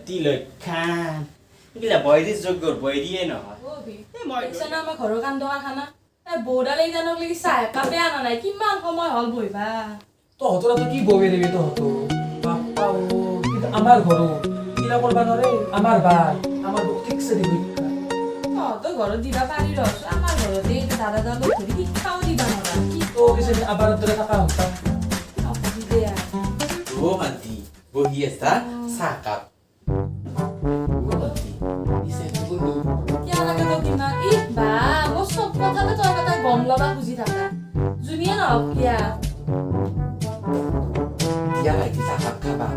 ভৰ্তি লক্ষণ কিলা বয়দিছ যোগ্যৰ বয়দিয়ে নহয় দেখছানা আমাৰ ঘৰৰ কান্দকাৰ খানা বৌডালে জানক লাগি চাহ একাপে আনা নাই কিমান সময় হ'ল বহিবা তহঁতৰ তো কি বহে দেবি তহঁতৰ বাপ্পা ও কিন্তু আমাৰ ঘৰো কিলা কৰবা নৰে আমাৰ বাই আমাৰ ঠিকছে দিবি তহঁতৰ ঘৰত দিবা পাৰি ৰস আমাৰ ঘৰতে দাদা দাদা ধৰি শিক্ষাও দিবা নৰা কি তো কিছু আবাৰ দৰে থাকা হতা অসুবিধে ও মান্তি বহি আছা চাহকাপ কিয় লাগে তই কিমান ই বা মোৰ চব কথাতে তই এটা গম ল'বা খুজি থাকা জুনিয়া নহওক কিয়া দিয়া ভাইটি চাহকাপ খাবা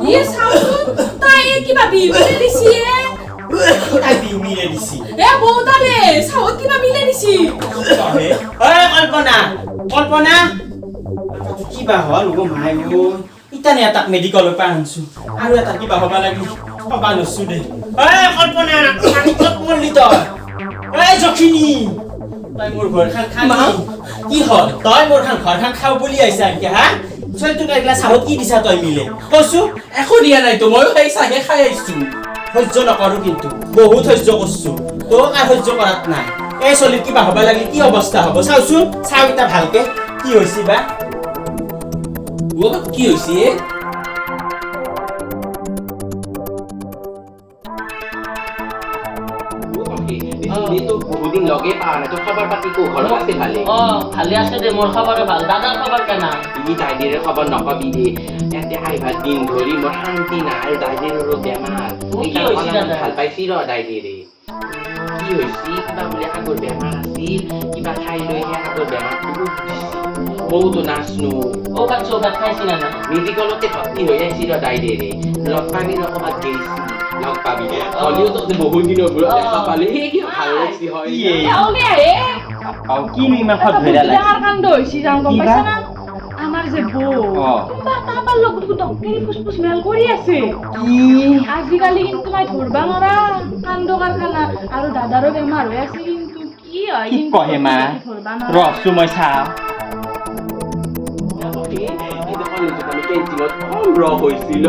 Yes, howsun? Tayo kiba bibili disi eh. Ay bimile disi. Bota le, sahot kiba bibili disi. কল্পনা কিবা হল গো মাই গো ইতানে এটাক মেডিকেলৰ পৰা আনছো আৰু এটা কিবা হবা লাগি হবা নছো দে কল্পনা আমি কত মৰলি তই জখিনী তই মোৰ ঘৰখান খালি কি হল তই মোৰ ঘৰখান খাও বুলি আহিছা কি হা চলটো একলা চাহত কি দিছা তই মিলে কইছো একো দিয়া নাই তো মই সেই চাহে খাই আহিছো সহ্য নকৰো কিন্তু বহুত সহ্য কৰছো তোক আৰ সহ্য কৰাত নাই এই চলি কিবা হবা লাগি কি অৱস্থা হ'ব চাওছো চাও এটা ভালকে কি হইছি বা ও কি হইছি তো বহুদিন লগে পা না তো খবর পাতি কো ঘর আছে ভালে ভালে আছে দে মোর খবর ভাল দাদার খবর কেনা ই দাইদের খবর নকবি দে এতে আইবা দিন ধরি মোর শান্তি নাই দাইদেরও বেমার কি হইছি দাদা ভাল পাইছি র দাইদেরে কি হইছি কিবা বলে আগর বেমার আছিল কিবা খাই লৈ হে আগর বেমার বহুত নাচনু ও কাচ্চো ভাত খাইছি না মেডিকেলতে ভর্তি হয়ে আইছি র দাইদেরে লগ পাবি রকমাত গেছি লগ পাবি হলিও তো বহুত দিন হল দেখা পালি কি ভালো লাগছি হয় ওকে আরে আও কি নি মা খত ধইরা লাগে আমার কাণ্ড হইছি জান গম পাইছ না আমার যে বউ কিবা তাবার লগত ডক্টরি ফুসফুস মেল কৰি আছে কি আজিকালি কিন্তু মই ধৰবা নৰা কাণ্ড কাৰখানা আৰু দাদারও বেমার হৈ আছে কিন্তু কি হয় কি কহে মা রসু মই চাও আমি কেন্টিনত র হয়েছিল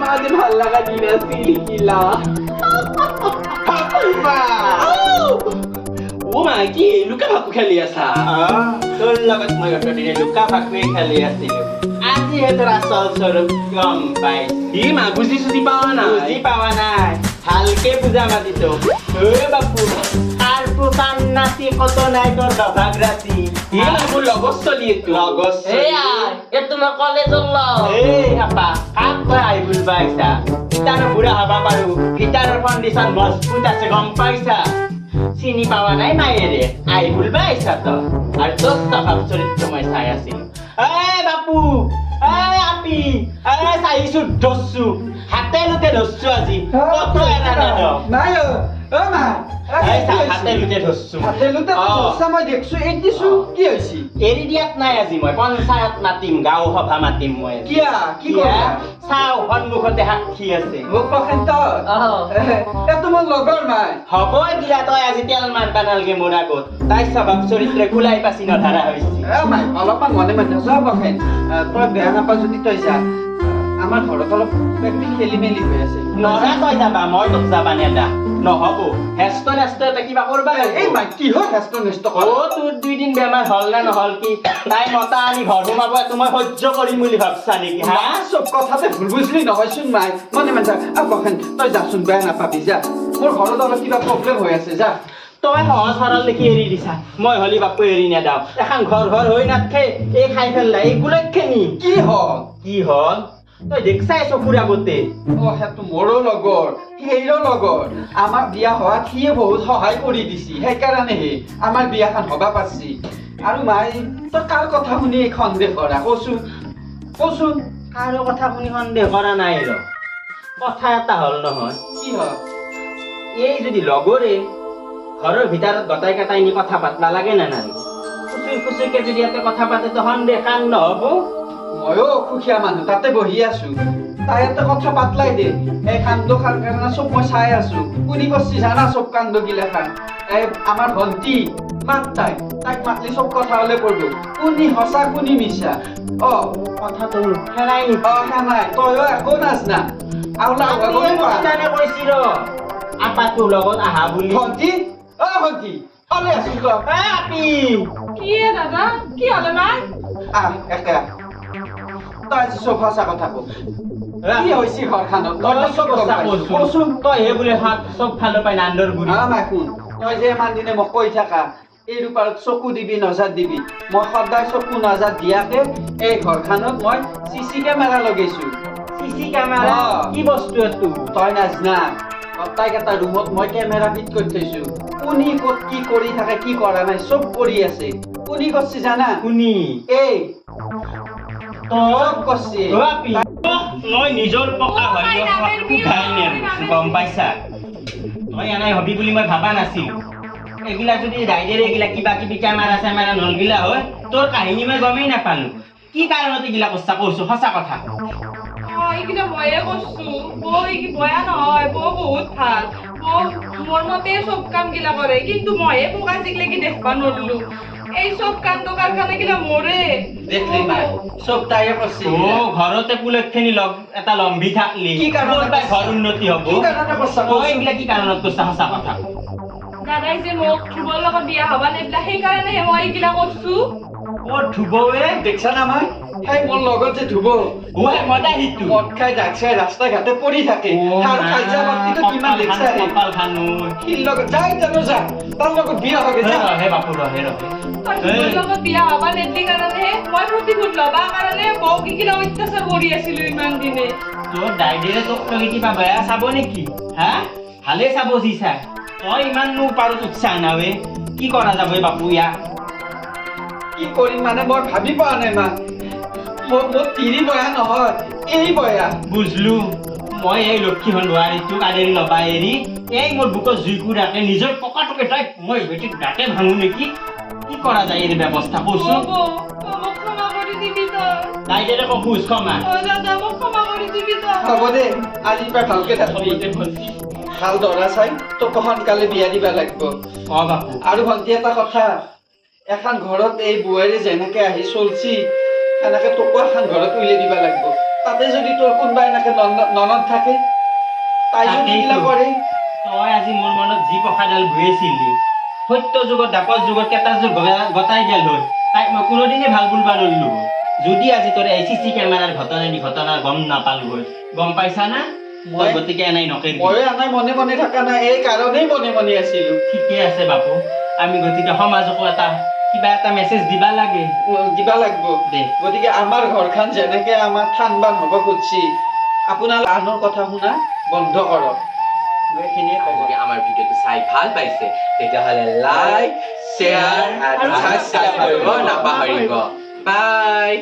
মাঝে ভাল লাগা দিন আসছিল কিলা ও মা কি লুকা ভাকু খেলি আছা তোর লগত মই অতদিনে লুকা ভাকুৱে খেলি আছিলো আজি হেতৰ আচল স্বৰূপ গম পাইছি ই মা বুজি সুজি পাৱা না বুজি পাৱা নাই ভালকে বুজা মাতিতো ঐ বাপু আৰ পুকান নাতি কত নাই তোৰ দভাগ ৰাতি ই মা মোৰ লগত চলি এটো লগস এই আই এ তোমার কলেজ ল এই আপা কাক কই আইবুল বাইছা ইতানো বুঢ়া হবা পাৰো ইতানৰ কণ্ডিশন মজবুত আছে গম পাইছা চিনি পাৱা নাই মায়েৰে আইবুল বাইছা তো আৰ দস্তা ভাব চৰিত্ৰ মই চাই আছিলো এই বাপু এই আপি এই চাইছো দস্যু হাতে লুতে দস্যু আজি কত এৰা না নাই ও মা এই হাতে লুতে দস্যু হাতে লুতে দস্যা মই দেখছো এই দিছো কি হইছি এৰি দিয়াত নাই আজি মই পঞ্চায়ত মাতিম গাঁও সভা মাতিম মই কিয়া কি কৰা চাও সন্মুখতে সাক্ষী আছে মোক কখেন তই এ তোমাৰ লগৰ মাই হবই দিয়া তই আজি তেল মাৰবা নালগে মোৰ আগত তাই স্বভাৱ চৰিত্ৰে কুলাই পাচি নধৰা হৈছে এ মাই অলপমান মনে মনে যাব কখেন তই বেয়া নাপা যদি তই যা আমাৰ ঘৰত অলপ একদিন খেলি মেলি হৈ আছে নৰা তই যাবা মই তোক যাবা নেদা নহব হেষ্ট নেষ্ট এটা কিবা কৰবা এই মাই কিহৰ হেষ্ট নেষ্ট কৰ অ তোৰ 2 দিন বেমাৰ হল না নহল কি তাই মতা আনি ঘৰ সোমাব তুমি সহ্য কৰিম বুলি ভাবছা নেকি হা চব কথাতে ভুল বুজলি নহয়চোন মাই মনে মনে যা কখেন তই যাচোন বেয়া নাপাবি যা মোৰ ঘৰত অলপ কিবা প্ৰব্লেম হৈ আছে যা তই সহজ সৰল দেখি এৰি দিছা মই হলি বাপু এৰি নেদাও এখন ঘৰ হৈ নাথে এই খাই ফেললা এই গুলক্ষে নি কি হল তই দেখছাই চকুৰ আগতে সেইটো মোৰো লগৰ সেইৰো লগৰ আমাৰ বিয়া হোৱাত সিয়ে বহুত সহায় কৰি দিছি সেইকাৰণেহে আমাৰ বিয়াখন হবা পাৰছি আৰু মাই তই কাৰ কথা শুনি সন্দেহ কৰা কচোন কাৰো কথা শুনি সন্দেহ কৰা নাই ৰ কথা এটা হল নহয় কি হল এই যদি লগৰে ঘৰৰ ভিতৰত গটাই কাটাই নি কথা পাতলা লাগে না নাই খুচুৰকে যদি ইয়াতে কথা পাতে তো সন্দেহ কান নহ'ব ময়ো অসুখীয়া মানুহ তাতে বহি আছো তাই ইয়াতে কথা পাতলাই দে এই কাণ্ড খান কাৰণে চব মই চাই আছো কোনি কৰছি জানা চব কাণ্ড গিলা খান এই আমাৰ ভণ্টি মাত তাইক মাতলি চব কথা হলে পড়ব কোনি সঁচা কোনি মিছা কথাটো হেৰাই নি নাই তইও একো নাজ না আউলা গমে পা জানে কৈছি ৰ আপাটোৰ লগত আহা বুলি ভণ্টি ভণ্টি ভালে আছো তো আপি কি এ দাদা কি হলে মাই একা তই চব সঁচা কথা কব কি হৈছে ঘৰখনত তই চব কচোন তই হে বোলে হাত চব ফালৰ পাই নান্দৰ গুৰি মাই শুন তই যে ইমান দিনে মোক কৈ থাকা এই ৰূপাৰত চকু দিবি নজৰ দিবি মই সদায় চকু নজৰ দিয়াকে এই ঘৰখনত মই চিচি কেমেৰা লগাইছো চিচি কেমেৰা কি বস্তু এইটো তই নাজনা তাইক এটা ৰুমত মই কেমেৰা ফিট কৰি থৈছো কোনি ক'ত কি কৰি থাকে কি কৰা নাই চব কৰি আছে কোনি কৰছি জানা শুনি এই তই চব কৰছি আপি মই নিজৰ পকা গম পাইছা তই এনেই হবি বুলি মই ভাবা নাছিলো এগিলা যদি ৰাইডেৰে এগিলা কিবা কিবি কেমেৰা চেমেৰা নলগিলা হয় তোৰ কাহিনী মই গমেই নাপালো কি কাৰণত এগিলা কৈছা কৈছো সঁচা কথা এইকেইটা ময়ে কৈছো বৌ কি বয়া নহয় বৌ বহুত ভাল বৌ মোৰ মতে চব কাম গিলা কৰে কিন্তু ময়ে বৌক আজিলৈকে দেখবা নললো এই চব কাণ্ড কাৰখানা গিলা মোৰে দেখলি মাই চব তাইয়ে কৰছি ঘৰতে পুলকখিনি এটা লম্বি থাকলি কি কাৰণত পাই ঘৰ উন্নতি হ'ব কি কাৰণত কৈছা তই এইগিলা কি কাৰণত কৈছা সঁচা কথা দাদাই যে মোক ধ্ৰুৱৰ লগত বিয়া হবা নেবিলা সেইকাৰণেহে মই এইগিলা কৈছো ধুবৱে দেখছা না মাই সেই মোৰ লগত যে ধুব মজা সিটো মদ খাই দাগ চাই ৰাস্তা ঘাটে পৰি থাকে আৰু কাজিয়া বাতিটো কিমান দেখছা কপাল খানো সিৰ লগত যাই জানো যা তাৰ লগত বিয়া হবে যা ৰহে বাপু ৰহে তই ধ্ৰুৱৰ লগত বিয়া হবা নেদলি কাৰণেহে মই প্ৰতিশোধ লবা কাৰণে বৌক এইগিলা অত্যাচাৰ কৰি আছিলো ইমান দিনে তোৰ ডাইডেৰে তোক তই কিবা বেয়া চাব নেকি হা ভালে চাব যি চাই তই ইমাননো পাৰত উৎসাহ নাৱে কি কৰা যাব বাপু ইয়াক কি কৰিম মানে মই ভাবি পোৱা নাই মা মোৰ তিৰি বয়া নহয় এই বয়া বুঝলো মই এই লক্ষীখন বোৱাৰীটোক আদৰি ল'বা এৰি এই মোৰ বুকত জুইকু ৰাখে নিজৰ পকাটোকে তাই মই বেটিক দাঁতে ভাঙো নেকি কি কৰা যায় এই ব্যৱস্থা কৈছো মোক ক্ষমা কৰি দিবি তই ডাইডেৰে খোজ ক্ষমা দাদা মোক ক্ষমা কৰি দিবি তই হ'ব দে আজিৰ পৰা ভালকে থাকবি ভাল দৰা চাই তোক সোনকালে বিয়া দিবা লাগিব বাপু আৰু ভণ্টি এটা কথা এখন ঘৰত এই বোৱাৰী যেনেকে আহি চলছি সেনেকে তোকো এখন ঘৰত উলিয়াই দিবা লাগিব তাতে যদি তোৰ কোনোবা এনেকে ননদ থাকে তাই যদি এইগিলা কৰে তই আজি মোৰ মনত যি পখাডাল বহিছিলি সত্য যুগত দাপৰ যুগত কেইটা যুগ গতাই গেল হয় তাইক মই কোনোদিনে ভাল বুলবা নললো যদি আজি তোৰ এই চিচি কেমেৰাৰ ঘটনা গম নাপালো হয় গম পাইছা না মই গতিকে এনেই নকৰিবি ময়ো এনেই মনে মনে থকা নাই এই কাৰণেই মনে মনে আছিলো ঠিকে আছে বাপু আমি গতিকে সমাজকো কিবা এটা মেছেজ দিবা লাগে দিবা লাগিব দে গতিকে আমাৰ ঘৰখন যেনেকে আমাৰ ঠান-বান হ'ব খুজছি আপোনালোক আনৰ কথা শুনা বন্ধ কৰক এইখিনিয়ে ক'ব যদি আমাৰ ভিডিঅ'টো চাই ভাল পাইছে তেতিয়াহ'লে লাইক শ্বেয়াৰ আৰু সাবস্ক্ৰাইব কৰিব নাপাহৰিব বাই